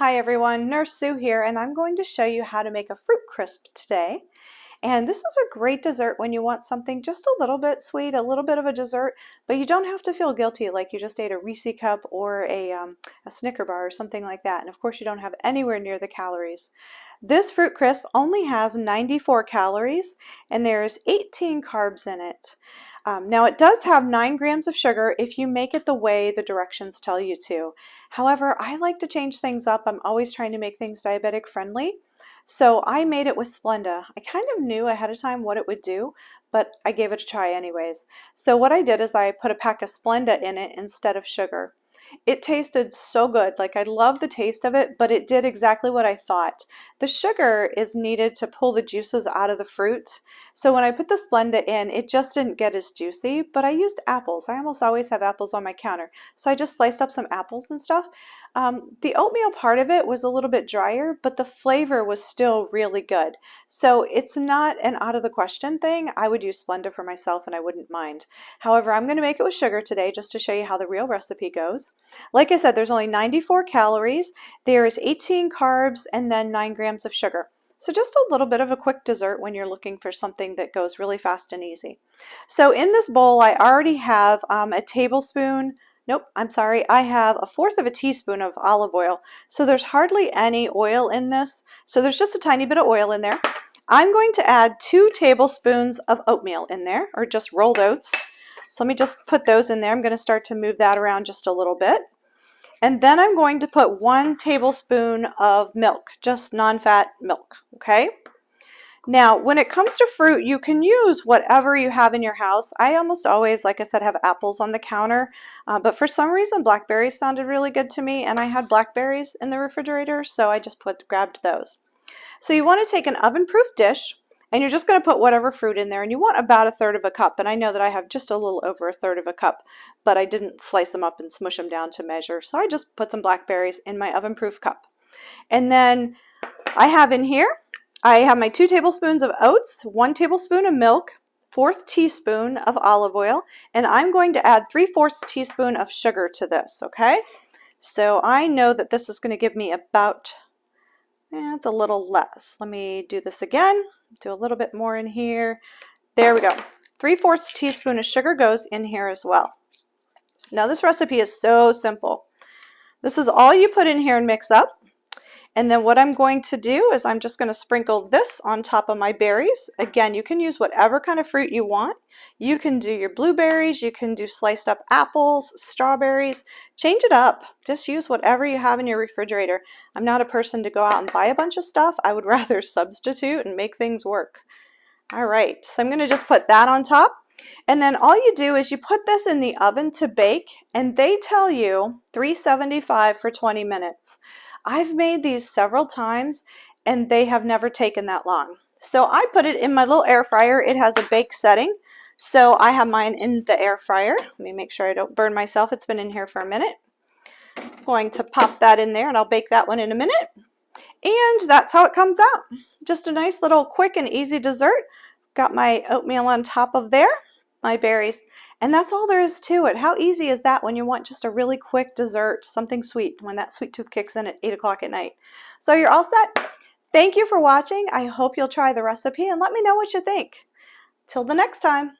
Hi everyone, Nurse Sue here, and I'm going to show you how to make a fruit crisp today. And this is a great dessert when you want something just a little bit sweet, a little bit of a dessert, but you don't have to feel guilty like you just ate a Reese cup or a Snicker bar or something like that. And of course you don't have anywhere near the calories. This fruit crisp only has 94 calories and there's 18 carbs in it. Now it does have 9 grams of sugar if you make it the way the directions tell you to. However, I like to change things up. I'm always trying to make things diabetic friendly. So I made it with Splenda. I kind of knew ahead of time what it would do, but I gave it a try anyways. So what I did is I put a pack of Splenda in it instead of sugar. It tasted so good. Like, I love the taste of it, but it did exactly what I thought. The sugar is needed to pull the juices out of the fruit. So when I put the Splenda in, it just didn't get as juicy, but I used apples. I almost always have apples on my counter. So I just sliced up some apples and stuff. The oatmeal part of it was a little bit drier, but the flavor was still really good. So it's not an out of the question thing. I would use Splenda for myself and I wouldn't mind. However, I'm going to make it with sugar today just to show you how the real recipe goes. Like I said, there's only 94 calories, there is 18 carbs, and then 9 grams of sugar. So just a little bit of a quick dessert when you're looking for something that goes really fast and easy. So in this bowl, I already have a tablespoon, I have 1/4 of a teaspoon of olive oil. So there's hardly any oil in this. So there's just a tiny bit of oil in there. I'm going to add 2 tablespoons of oatmeal in there, or just rolled oats. So let me just put those in there. I'm going to start to move that around just a little bit. And then I'm going to put 1 tablespoon of milk, just non-fat milk, okay? Now, when it comes to fruit, you can use whatever you have in your house. I almost always, like I said, have apples on the counter, but for some reason blackberries sounded really good to me, and I had blackberries in the refrigerator, so I just grabbed those. So you want to take an oven-proof dish, and you're just going to put whatever fruit in there, and you want about 1/3 of a cup. And I know that I have just a little over 1/3 of a cup, but I didn't slice them up and smush them down to measure. So I just put some blackberries in my oven-proof cup. And then I have in here, I have my 2 tablespoons of oats, 1 tablespoon of milk, 1/4 teaspoon of olive oil, and I'm going to add 3/4 teaspoon of sugar to this, okay? So I know that this is going to give me about, it's a little less. Let me do this again. Do a little bit more in here. There we go. 3/4 teaspoon of sugar goes in here as well. Now this recipe is so simple. This is all you put in here and mix up. And then what I'm going to do is I'm just going to sprinkle this on top of my berries. Again, you can use whatever kind of fruit you want. You can do your blueberries, you can do sliced up apples, strawberries. Change it up. Just use whatever you have in your refrigerator. I'm not a person to go out and buy a bunch of stuff. I would rather substitute and make things work. All right, so I'm going to just put that on top. And then all you do is you put this in the oven to bake, and they tell you 375 for 20 minutes. I've made these several times and they have never taken that long. So I put it in my little air fryer. It has a bake setting. So I have mine in the air fryer. Let me make sure I don't burn myself. It's been in here for a minute. I'm going to pop that in there and I'll bake that one in a minute. And that's how it comes out. Just a nice little quick and easy dessert. Got my oatmeal on top of there, my berries, and that's all there is to it. How easy is that when you want just a really quick dessert, something sweet, when that sweet tooth kicks in at 8 o'clock at night. So you're all set. Thank you for watching. I hope you'll try the recipe and let me know what you think. Till the next time.